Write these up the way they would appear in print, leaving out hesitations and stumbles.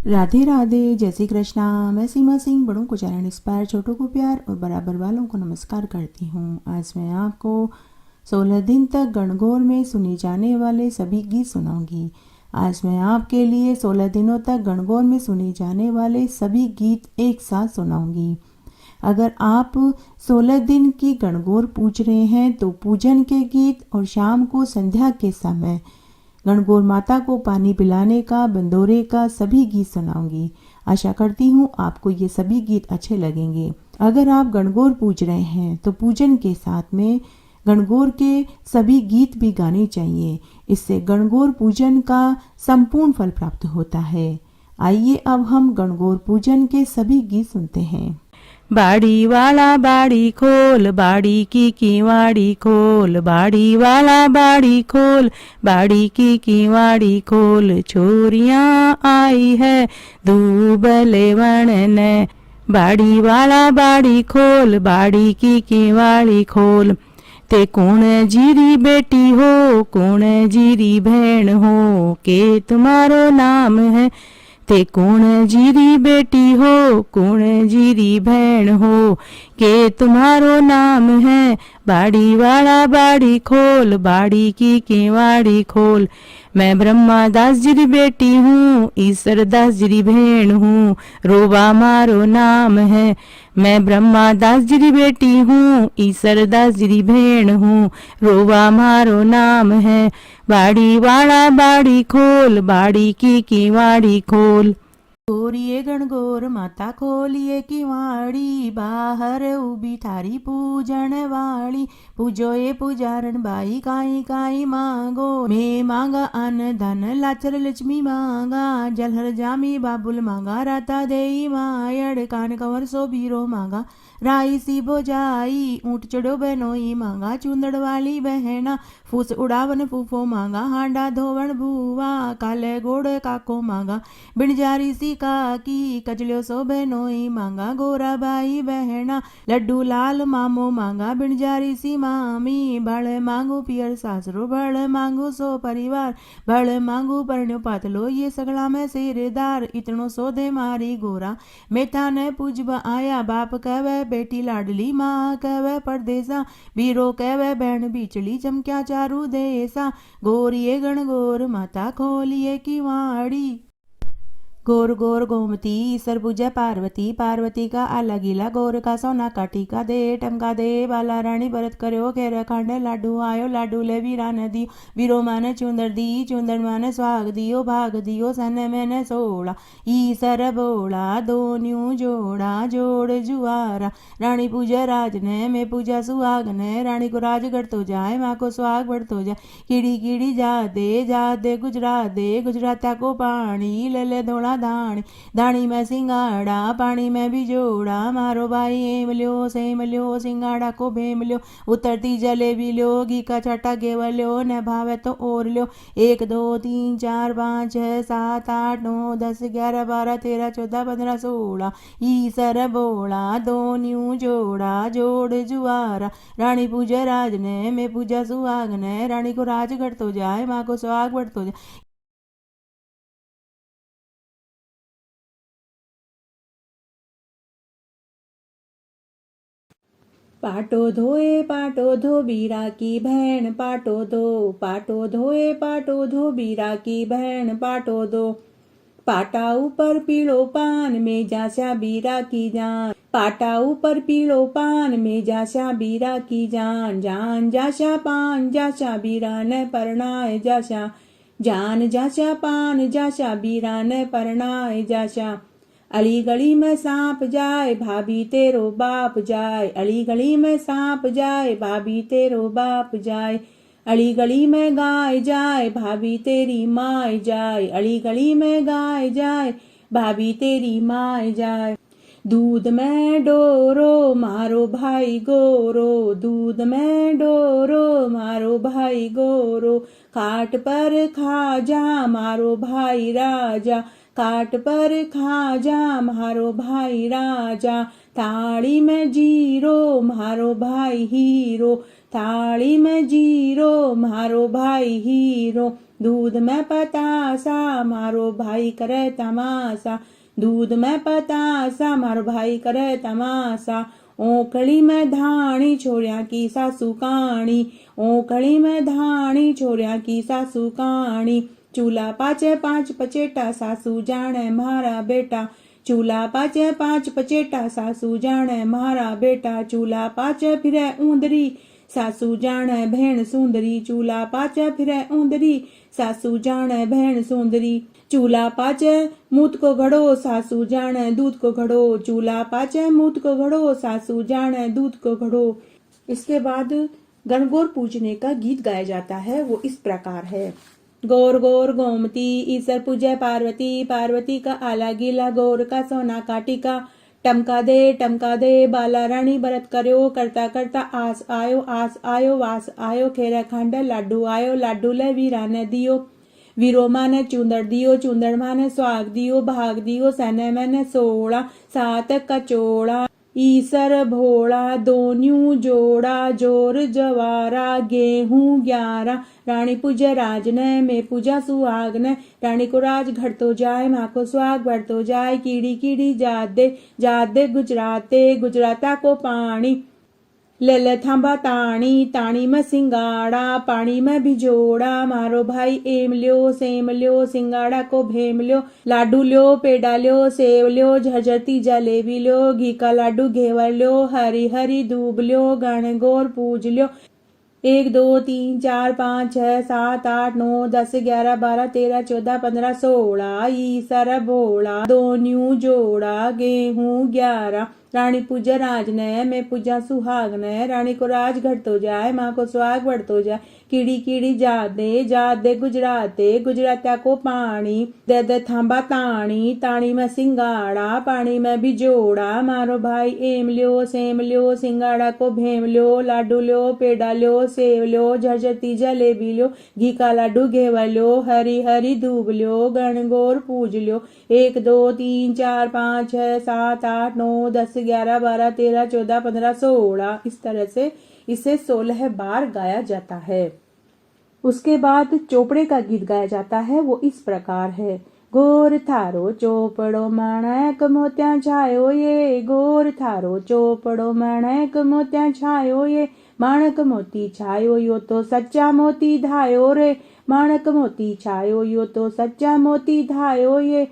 राधे राधे, जय श्री कृष्णा। मैं सीमा सिंह बड़ों को चरण इंस्पायर, छोटों को प्यार और बराबर वालों को नमस्कार करती हूँ। आज मैं आपको 16 दिन तक गणगौर में सुने जाने वाले सभी गीत सुनाऊंगी। आज मैं आपके लिए 16 दिनों तक गणगौर में सुने जाने वाले सभी गीत एक साथ सुनाऊंगी। अगर आप 16 दिन की गणगौर पूज रहे हैं तो पूजन के गीत और शाम को संध्या के समय गणगौर माता को पानी पिलाने का, बंदोरे का सभी गीत सुनाऊंगी। आशा करती हूँ आपको ये सभी गीत अच्छे लगेंगे। अगर आप गणगौर पूज रहे हैं तो पूजन के साथ में गणगौर के सभी गीत भी गाने चाहिए। इससे गणगौर पूजन का संपूर्ण फल प्राप्त होता है। आइए अब हम गणगौर पूजन के सभी गीत सुनते हैं। बाड़ी वाला बाड़ी खोल, बाड़ी की किवाड़ी खोल, बाड़ी वाला बाड़ी खोल, बाड़ी की किवाड़ी खोल। छोरियां आई है दूबले वणने, बाड़ी वाला बाड़ी खोल, बाड़ी की किवाड़ी खोल। ते कौन जीरी बेटी हो, कौन जीरी बहन हो, के तुम्हारो नाम है। ते कौन जीरी बेटी हो, कौन जीरी बहन हो, के तुम्हारो नाम है। बाड़ी वाला बाड़ी खोल, बाड़ी की केवाड़ी खोल। मैं ब्रह्मा दास जी बेटी हूँ, ईश्वर दास जी बहन हूँ, रोबा मारो नाम है। मैं ब्रह्मा दास जी बेटी हूँ, ईश्वर दास जी बहन हूँ, रोबा मारो नाम है। बाड़ी वाला बाड़ी खोल, बाड़ी की किवाड़ी खोल। खोरिए गणगौर माता खोलिए किवाड़ी, बाहर उभी थारी पूजन वाली। पूजो ये पुजारन बाई काई काई मांगो, मैं मांगा अन्न धन लाचर लक्ष्मी मांगा। जलहर जामी बाबुल मांगा, राता देई मायड़ कान कंवर सो बीरो मांगा। राई सी बोजाई ऊंट चढ़ो बहनोई मांगा, चुंदड़ वाली बहना फूस उड़ावन फूफो मांगा। हांडा धोवन भूवा काले गोड़ काको मांगा, बिणजारी सी काकी कजलियो सो बहनोई मांगा। गोरा बाई बहना लड्डू लाल मामो मांगा, बिणजारी सी मामी बड़ मांगू पियर सासरो, बड़ मांगू सो परिवार, बड़ मांगू परण्यो पातलो। ये सगड़ा में सेरेदार इतनो सो दे मारी गोरा। मेथा ने पूजबा आया, बाप कहवे बेटी लाडली, माँ कहवे परदेसा, बीरो कहवे बहन बिचली, चमक्या चारू देसा। गोरिये गणगौर माता खोलिए किवाड़ी। गोर गोर गोमती सरबुजा पार्वती, पार्वती का आला गीला, गौर का सोना का टीका दे, टमका दे बाला रानी बरत करो खेर खांड। लाडू आयो लाडू ले वीरा नदी, वीरो माने चुंदर दी, चुंदर माने स्वाग दियो, भाग दियो सन मैंने सोड़ा। ईसर बोला दोन्यू जोड़ा, जोड़ जुआरा। रानी पूजा राज ने, मैं पूजा सुहाग ने, रानी को राज तो जाए, माँ को सुहाग बढ़ तो जाए। कीड़ी कीड़ी जा दे गुजरात दे, गुजराता को पानी ले ले धोड़ा दाणी। दाणी में सिंगाड़ा पानी में भी जोड़ा, मारो भाई एम ल्यो सेम ल्यो, सिंगाड़ा को भेम ल्यो, उतरती जलेबी ल्यो, घी का छटा गेवल ल्यो, न भावे तो और ल्यो। 1 2 3 4 5 6 7 8 9 10 11 12 13 14 15 16। ईसर बोला दो न्यू जोड़ा, जोड़ जुआरा। रानी पूजा राज ने, मैं पूजा सुहाग ने, रानी को राज तो जाए, माँ को सुहाग बढ़ तो जाए। पाटो धोबीरा की बहन पाटो दो, पाटो धोबीरा की बहन पाटो दो। पाटा ऊपर पीलो पान में जाशा बीरा की जान, पाटा ऊपर पीलो पान में जाशा बीरा की जान। जान जाशा पान जाशा बीरा न परणाए जाशा, जान जाशा पान जाशा बीरा न परणाए जाशा। अली गली में सांप जाए भाभी तेरो बाप जाए, अली गली में सांप जाए भाभी तेरो बाप जाए। अली गली में गाय जाए भाभी तेरी माय जाए, अली गली में गाय जाए भाभी तेरी माय जाए। दूध में डोरो मारो भाई गोरो, दूध में डोरो मारो भाई गोरो। खाट पर खाजा मारो भाई राजा, काट पर खाजा मारो भाई राजा। थाली में जीरो मारो भाई हीरो, थाली में जीरो मारो भाई हीरो। दूध में पतासा मारो भाई करे तमाशा, दूध में पतासा मारो भाई करे तमाशा। ओखली में धाणी छोरिया की सासू काणी, ओखली में धाणी छोरिया की सासू काणी। चूल्हा पाचे 5 पचेटा सासू जाने मारा बेटा, चूल्हा पाचे 5 पचेटा सासू जाने मारा बेटा। चूल्हा पाचे फिरे ऊंदरी सासू जाने भेण सुंदरी, चूल्हा पाचे फिरे ऊंदरी सासू जाने भेण सुंदरी। चूल्हा पाचे मूत को घड़ो सासू जाने दूध को घड़ो, चूल्हा पाचे मूत को घड़ो सासू जाने दूध को घड़ो। इसके बाद गणगौर पूजने का गीत गाया जाता है, वो इस प्रकार है। गौर गौर गोमती ईसर पूजय पार्वती, पार्वती का आला गीला गौर का सोना का टीका। टमका दे बाला रानी बरत करो, करता करता आस आयो वास आयो। खेरा खंड लाडू आयो, लाडू ले वीरा ने दियो, वीरो माने चुंदड़ दियो, चुंदड़ माने स्वाग दियो, भाग दियो सने मैंने 16 7 कचोड़ा। ईसर भोला दोन्यू जोड़ा, जोर जवारा गेहूं 11। रानी पूजे राज ने मैं पूजा सुहाग ने, रानी को राज घटतो जाए माँ को सुहाग बढ़तो जाए। कीड़ी कीड़ी जात दे गुजराते, गुजराता को पानी ले ले थांबा ताणी, ताणी में सिंगाड़ा पानी में भिजोड़ा। मारो भाई एम ल्यो सेम ल्यो, सिंगाड़ा को भेम ल्यो। लाडू ल्यो पेड़ा ल्यो, सेव ल्यो, झरझरती जलेबी ल्यो, घी का लाडू घेवर ल्यो, हरी हरी दूब ल्यो, गणगौर पूज ल्यो। 1 2 3 4 5 6 7 8 9 10 11 12 13 14 15 16। ईसर भोला दोन्यू जोड़ा गेहूं 11। रानी पूजा राज ने मैं पूजा सुहाग ने, रानी को राज घटतो जाए माँ को सुहाग बढ़तो जाए। कीड़ी कीड़ी जात दे गुजराते, गुजरात्या को पानी दे दे थांबा ताणी, ताणी में सिंगाड़ा पानी में भिजोड़ा। मारो भाई एम ल्यो सेम ल्यो, सिंगाड़ा को भेम ल्यो, लाडू ल्यो पेड़ा ल्यो, सेव ल्यो, झरझरती जलेबी ल्यो, घी का लाडू घेवर ल्यो, हरी हरी दूब ल्यो, गणगौर पूज ल्यो। 1 2 3 4 5 6 7 8 9 10 11 12 13 14 15 16। इस तरह से इसे 16 बार गाया जाता है। उसके बाद चोपड़े का गीत गाया जाता है, वो इस प्रकार है। गोर थारो चोपड़ो माणक मोत्या छायो ये, गोर थारो चोपड़ो माणक मोत्या छायो ये। माणक मोती छायो यो तो सच्चा मोती धायो रे, माणक मोती छायो यो तो सच्चा मोती धायो ये।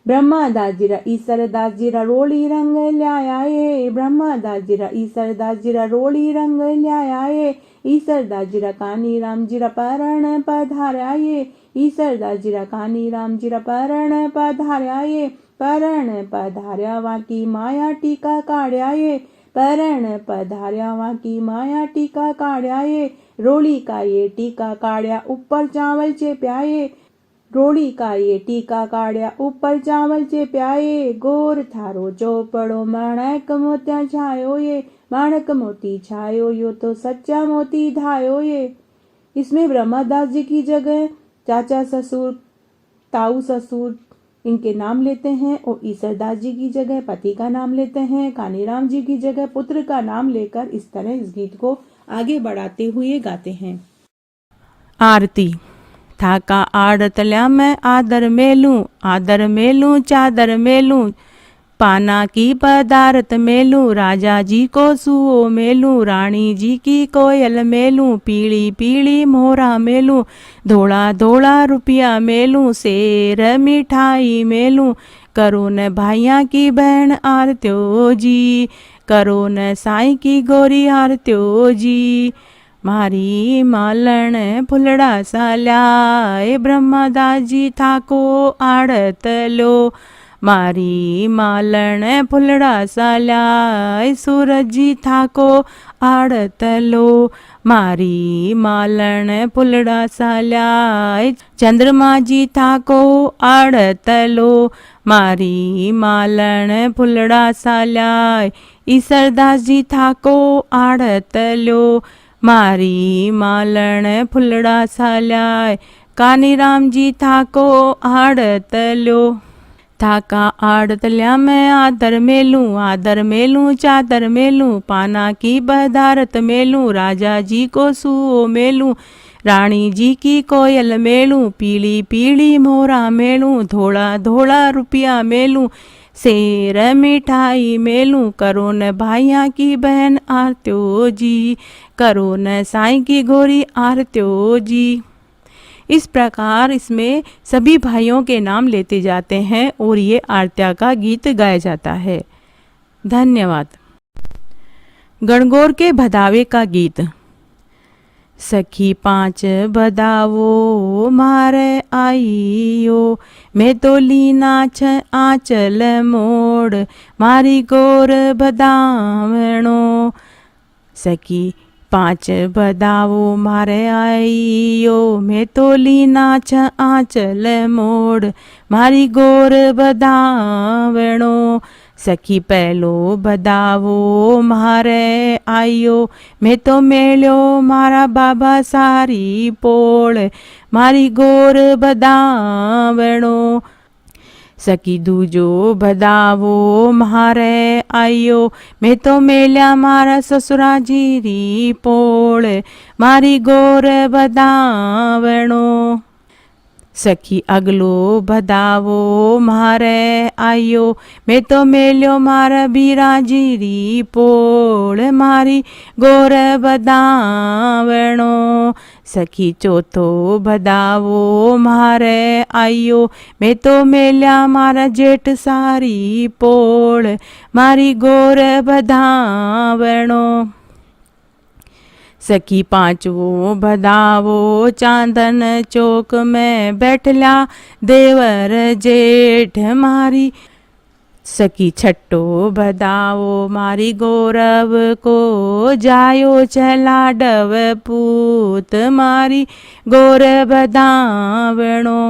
ब्रह्मा दासजीरा ईसर दासजीरा रोली रंग ल्याया ये, ब्रह्मा दासजीरा ईसर दासजीरा रोली रंग ल्याया ये। ईसर दासजीरा कानी रामजीरा परण पधार्या ये, ईसर दासजीरा कानी रामजीरा परण पधार्या ये। परण पधार्या वाकी माया टीका काढ़्या ये, परण पधार्या वाकी माया टीका काढ़्या ये। रोली का ये टीका काढ़्या ऊपर चावल चेप्या ये, रोली का ये टीका काढ़्या ऊपर चावल चेप्या ये। गोर थारो चोपड़ो माणक मोत्या छायो ये, माणक मोती छायो यो तो सच्चा मोती धायो ये। इसमें ब्रह्मादास जी की जगह चाचा ससुर ताऊ ससुर इनके नाम लेते हैं, और ईसरदास जी की जगह पति का नाम लेते हैं, कानीराम जी की जगह पुत्र का नाम लेकर इस तरह इस गीत को आगे बढ़ाते हुए गाते हैं। आरती। थाका आड़तल्या मैं आदर मेलूं चादर मेलूं। पाना की पदार्थ मेलूं, राजा जी को सुओ मेलूं। रानी जी की कोयल मेलूं, पीली पीली मोहरा मेलूं। धोला धोला रुपया मेलूं, शेर मिठाई मेलूं। करो न भाइया की बहन आरत्यो जी, करो न साईं की गोरी आरत्यो जी। मारी मालण फुलड़ा साल्याए, ब्रह्मदास जी थाको आड़त लो। मारी मालण फुलड़ा साल्याए, सूरज जी थाको आड़त लो। मारी मालण फुलड़ा साल्याए, चंद्रमा जी थाको आड़त लो। मारी मालण फुलड़ा साल्याए, ईसरदास जी थाको आड़त लो। मारी मालण फुलड़ा साल्याए, कानीराम जी थाको आड़त लो। थाका आड़तल्या मैं आदर मेलूं चादर मेलूं। पाना की पदार्थ मेलूं, राजा जी को सुओ मेलूं। रानी जी की कोयल मेलूं, पीली पीली मोरा मेलूं, धोला धोला रुपया मेलूं, शेर मिठाई मेलूं, करो न भाइया की बहन आरत्यो जी, करो न साईं की गोरी आरत्यो जी। इस प्रकार इसमें सभी भाइयों के नाम लेते जाते हैं और ये आरत्या का गीत गाया जाता है। धन्यवाद। गणगौर के भदावे का गीत। सखी पांच बदावो मारे आईयो, मैं तो लीना छ आंचल मोड़, मारी गोर बदावणो। सखी पांच बदावो मारे आईयो, मैं तो लीना छ आंचल मोड़, मारी गोर बदावणो। सखी पहलो बदावो मारे आयो, मैं तो मेल्यो मारा बाबा सारी पोळ, मारी गोर बदावणो। सखी दूजो बदावो मारे आयो, मैं तो मेल्या मारा ससुरा जीरी पोळ, मारी गोर बदावणो। सखी अगलो बदावो मारे आयो, मैं तो मेल्यो मारा बीरा जीरी पोळ, मारी गोर बदावणो। सखी चौथो बदावो मारे आयो, मैं तो मेल्या मारा जेठ सारी पोळ, मारी गोर बदावणो। सखी पांचवो बदावो चांदन चौक में बैठल्या देवर जेठ, मारी। सखी छठो बदावो मारी गौरव को, जायो चला डव पूत, मारी गोर बदावणो।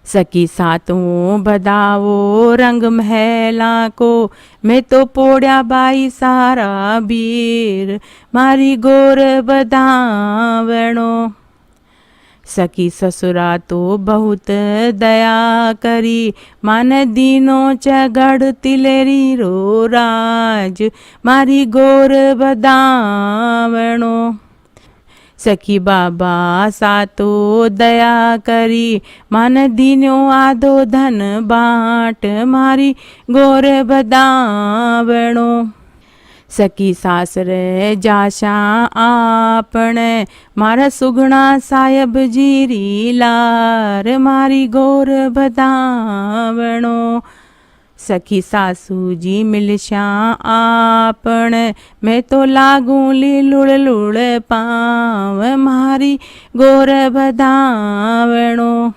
सखी सातों बदावो रंग महला को, मैं तो पोड़या बाई सारा बीर, मारी गोर बदावणो। सखी ससुरा तो बहुत दया करी, मान दीनो चगड़ तिलेरी रो राज, मारी गोर बदावणो। सखी बाबा सातो दया करी, मान दीन्यो आधो धन बाट, मारी गोर बदावणो। सखी सासरे जाशा आपने, मारा सुगणा साहेब जीरी लार, मारी गोर बदावणो। सखी सासू जी मिलश्या आपण, मैं तो लागू ली लुड़ लुड़ पाव, मारी गोर बदावणो।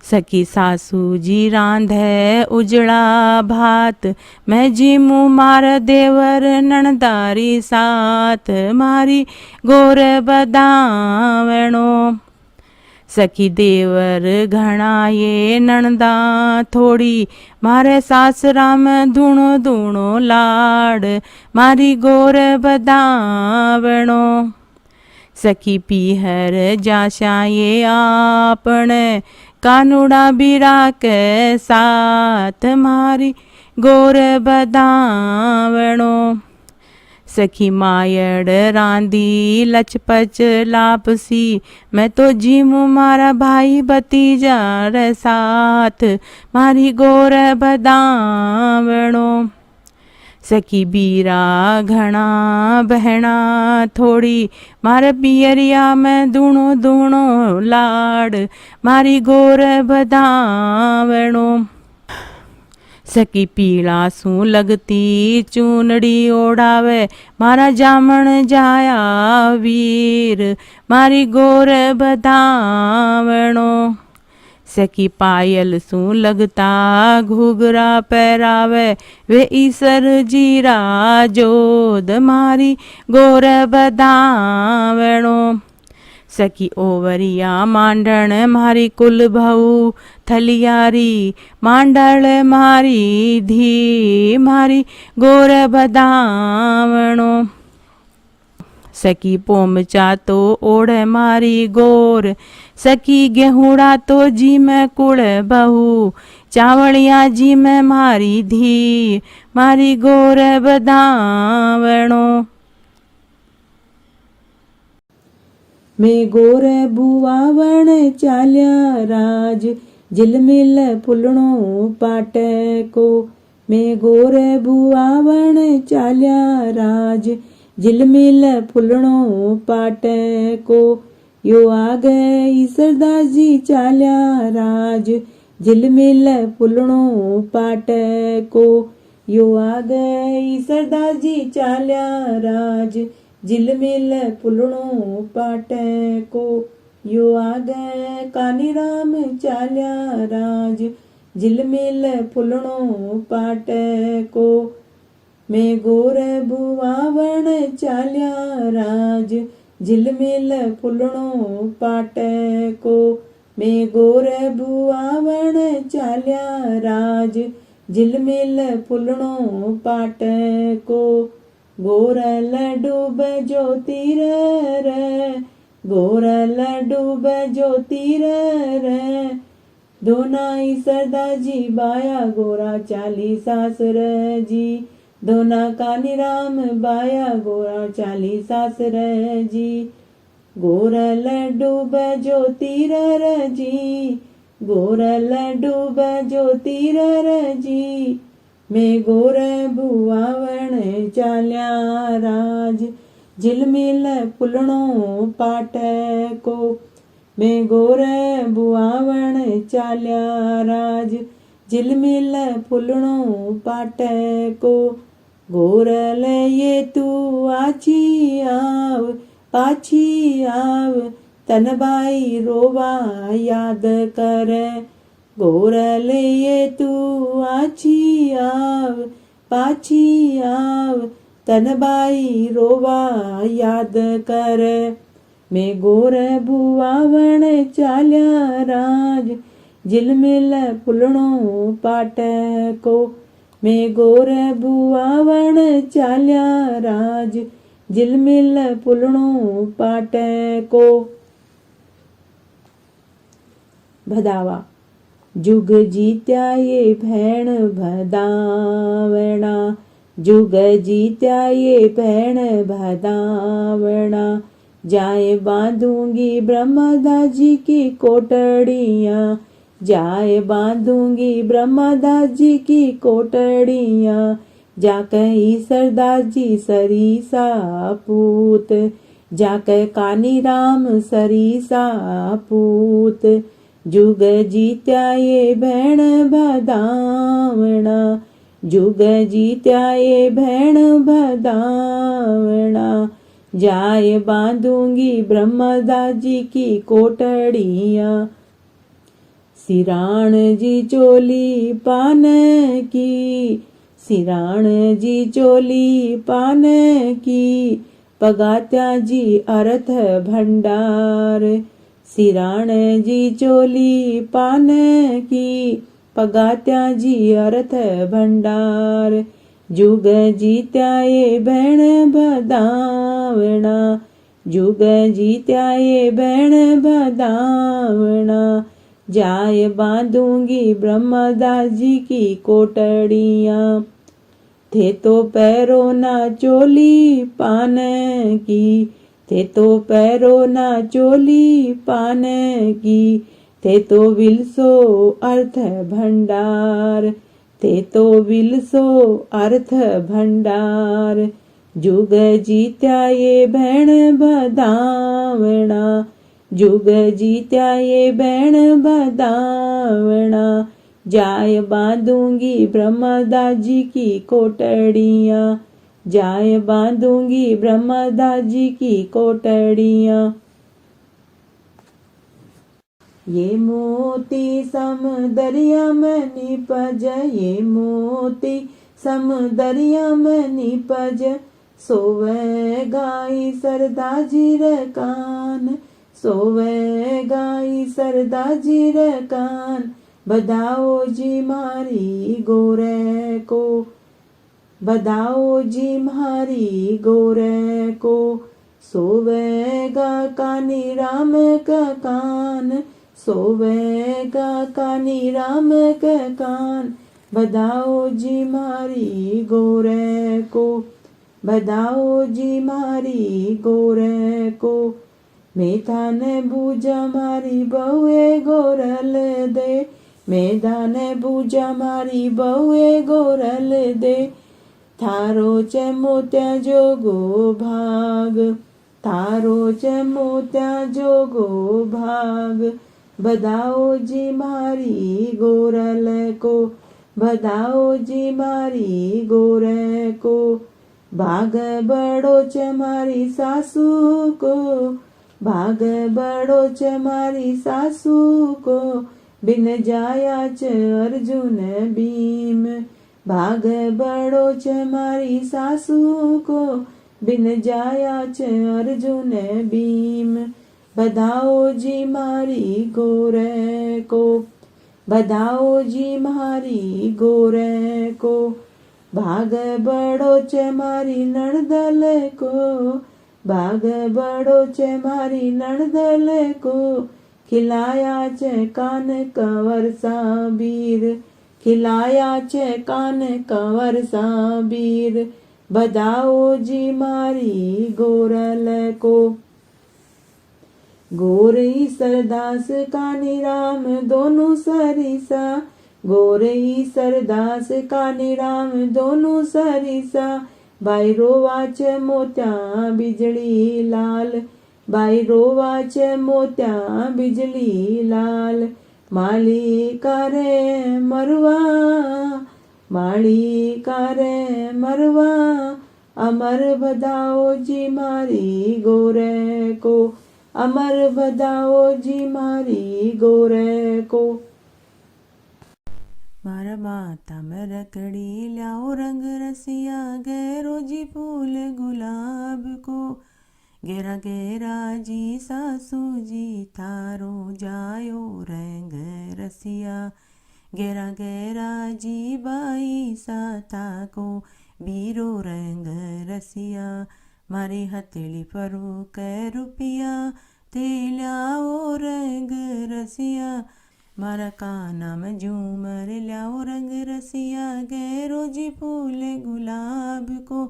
सखी सासू जी रांधे उजड़ा भात, मैं जीमू मार देवर नणदारी साथ, मारी गोर बदावणो। सखी देवर घणा ये नणदा थोड़ी, मारे सासरा में धूणो धूणो लाड, मारी गोर बदावणो। सखी पीहर जाशा ये आपने, कानूड़ा बीरा के साथ, मारी गोर बदावणो। सखी मायड़ रांदी लचपच लापसी, मैं तो जीमू मारा भाई भतीजा रे साथ, मारी गोर बदावणो। सखी बीरा घणा बहना थोड़ी, मारे पियरिया में दूणो दूणो लाड, मारी गोर बदावणो। सखी पीला सू लगती चूनड़ी ओढ़ावे, मारा जामण जाया वीर, मारी गोर बदावणो। सखी पायल सू लगता घुघरा पहरावे, वे ईसर जीरा जोध, मारी गोर बदावणो। सखी ओवरिया मांडण मारी कुल भाऊ थलियारी, मांडल मारी धी, मारी गोर बदावणो। सखी पोमचा तो ओढ़ मारी गोर, सखी गेहूड़ा तो जी में कुड़ बहू, चावड़िया जी में मारी धी, मारी गोर बदावणो। મેં ગોરે ભુવાવણ ચાલ્યા રાજ ઝિલમિલ ફૂલણો પાટકો મેં ગોરે ભુવાવણ ચાલ્યા રાજ ઝિલમિલ ફૂલણો પાટકો યો આ ગઈ સરદારજી ચાલ્યા રાજ ઝિલમિલ ફૂલણો પાટકો યો આ ગઈ સરદારજી ચાલ્યા રાજ ઝિલમિલ ફૂલણો પાટકો યો આ ગયે કાનીરામ ચાલ્યા રાજ ઝિલમિલ ફૂલણો પાટકો મેં ગોરે ભુવાવણ ચાલ્યા રાજ ઝિલમિલ ફૂલણો પાટકો મેં ગોરે ભુવાવણ ચાલ્યા રાજ ઝિલમિલ ફૂલણો પાટકો ગોરલ ડૂબજો તીર રે ગોરલ ડૂબજો તીર રે ધોનાઈ સરદારજી બાયા ગોરા ચાલી સાસરજી ધોના કાનીરામ બાયા ગોરા ચાલી સાસરજી ગોરલ ડૂબજો તીર રજી ગોરલ ડૂબજો તીર રજી મેં ગોરે ભુવાવણ ચાલ્યા રાજ ઝિલમિલ ફૂલણો પાટકો મેં ગોરે ભુવાવણ ચાલ્યા રાજ ઝિલમિલ ફૂલણો પાટકો ગોરલ એ તું આછી આવ પાછી આવ તનબાઈ રોવા યાદ કરે ગોરલ એ તું આછી આવ પાછી આવ તનબાઈ રોવા યાદ કરે મેં ગોરે ભુવાવણ ચાલ્યા રાજ ઝિલમિલ ફૂલણો પાટકો મેં ગોરે ભુવાવણ ચાલ્યા રાજ ઝિલમિલ ફૂલણો પાટકો ભદાવા जुग जीत्या ये भैण भदावणा जुग जीत्या ये भैण भदावणा जाए बांधूंगी ब्रह्मदास जी की कोटड़ियाँ जाए बांधूंगी ब्रह्मदास जी की कोटड़ियाँ जाकर सरदास जी सरीसा पूत जाकर कानीराम सरीसा पूत जुग जीत्या ये भैण भदावणा जुग जीत्या ये भैण भदावणा जाए बांधूंगी ब्रह्मदास जी की कोटड़ियाँ सिराण जी चोली पान की सिराण जी चोली पान की पगात्या जी अर्थ भंडार सिराण जी चोली पान की पगात्या जी अर्थ भंडार जुग जीत्या ये भैण भदावणा जुग जीत्या ये भैण भदावणा जाए बांधूंगी ब्रह्मदास जी की कोटड़ियाँ थे तो पैरो ना चोली पान की थे तो पैरो ना चोली पान की थे तो विलसो अर्थ भंडार थे तो विलसो अर्थ भंडार जुग जीत्या ये भैण भदावणा जुग जीत्या ये भैण भदावणा जाए बांधूंगी ब्रह्मदास जी की कोटड़ियाँ जाए बांधूंगी ब्रह्मदास जी की कोटड़ियाँ ये मोती सम दरिया में निपज ये मोती सम दरिया में निपज सोवे गाई सरदास जी रे कान सोवे गाई सरदास जी रे कान बधाओ जी मारी गोरे को बधाओ जी मारी गोरे को सोवेगा कानी राम का कान सोवेगा कानी राम का कान बधाओ जी मारी गोरे को बधाओ जी मारी गोरे को મેધાને પૂજા મારી બહુએ ગોરલ દે, મેધાને પૂજા મારી બહુએ ગોરલ દે, થારો છે મોત્યા જોગો ભાગ, તારો છે મોત્યા જોગો ભાગ, બધાઓ જી મારી ગોરલ કો, બધાઓ જી મારી ગોરે કો, ભાગ બડો છે મારી સાસુ કો, ભાગ બડો છે મારી સાસુ કો, બિન જાયા છે અર્જુન ભીમ, ભાગ બડો છે મારી સાસુ કો, બિન જાયા છે અર્જુન ભીમ, બધાઓ જી મારી ગોરે કો, બધાઓ જી મારી ગોરે કો, ભાગ બડો છે મારી નણદલ કો, ભાગ બડો છે મારી નણદલ કો, ખિલાયા છે કાન કંવર સાબીર, ખિલાયા છે કાન કંવર સાબીર, બધાઓ જી મારી ગોરલ કો, गोरई सरदास कानी राम दोनों सरिसा, गोरई सरदास कानी राम दोनों सरिसा, बाई रोवा छे मोत्या बिजली लाल, बाई रोवा छे मोत्या बिजली लाल, माली करे मरवा, माली करे मरवा, अमर बधाओ जी मारी गोरे को, अमर बधाओ जी मारी गोरे को। मारा माता में रकड़ी ल्याओ रंग रसिया, गैरो जी फूल गुलाब को, गेरा गेरा जी सासू जी थारो जायो रंग रसिया, गेरा गेरा जी बाई साथा को बीरो रंग रसिया, मारी हथेली फरू कै रुपिया, ते ल्याओ रंग रसिया, मारा काना में झूमर ल्याओ रंग रसिया, गैरो जी फूल गुलाब को,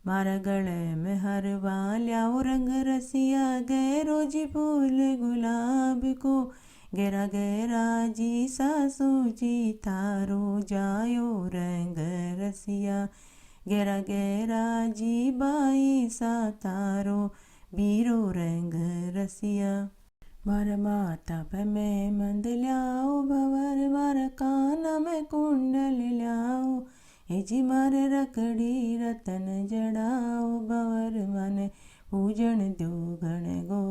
मारा गले में हरवा ल्याओ रंग रसिया, गैरो जी फूल गुलाब को, गेरा गेरा जी सासू जी थारो जायो रंग रसिया, गेरा गेरा जी बाई सा तारो बीरो रंग रसिया, मारा माता पे मैं मंद ल्याओ भवर, मारा काना में कुंडल ल्याओ, ए जी मारे रकड़ी रतन जड़ाओ, भवर मन पूजन दो गण गो,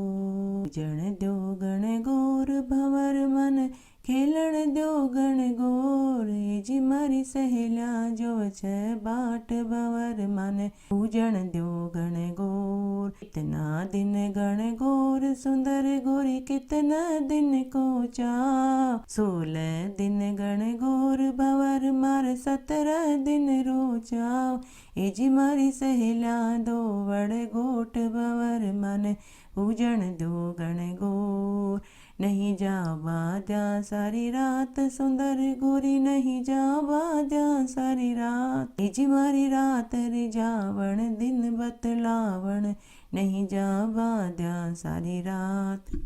पूजन दो गण गोर, भवर मन खेलण दो गण गोर, ए जी मारी सहेला जो छे बाट, भवर मन पूजन दो गण गोर, कितना दिन गण गोर सुंदर गोरी, कितना दिन को चाव, 16 दिन गण गोर भवर मार 17 दिन रो चाव, ए जी मारी सहेला दो वड़ गोट, भवर मन पूजन दो गण गोर, नहीं जावा द्या सारी रात सुंदर गोरी, नहीं जावा द्या सारी रात, जी मारी रात रे जावण दिन बतलावण, नहीं जावा द्या सारी रात,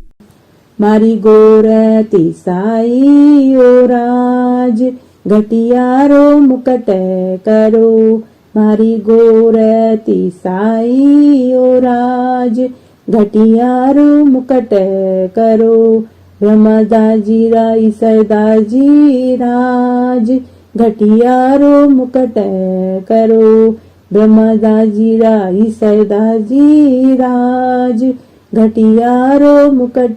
मारी गोरती साई ओ राज, घटियारो मुकट करो, मारी गोरती साई ओ राज, घटियारो मुकट करो, ब्रह्मदाजी राई सरदाजी राज, घटियारो मुकट करो, ब्रह्मदाजी राई सरदाजी राज, घटियारो मुकट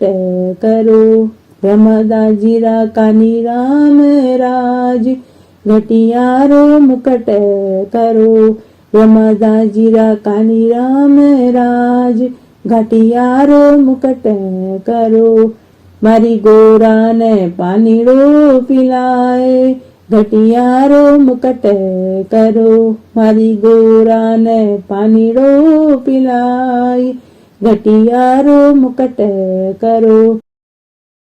करो, ब्रह्मदाजी रा कानी राम राज, घटियारो मुकट करो, ब्रह्मदाजी रा कानी राम राज, घटियारो मुकट करो, मारी गोरा ने पानीड़ो पिलाए, घटियारो मुकट करो, मारी गोरा ने पानीड़ो पिलाए, घटियारो मुकट करो।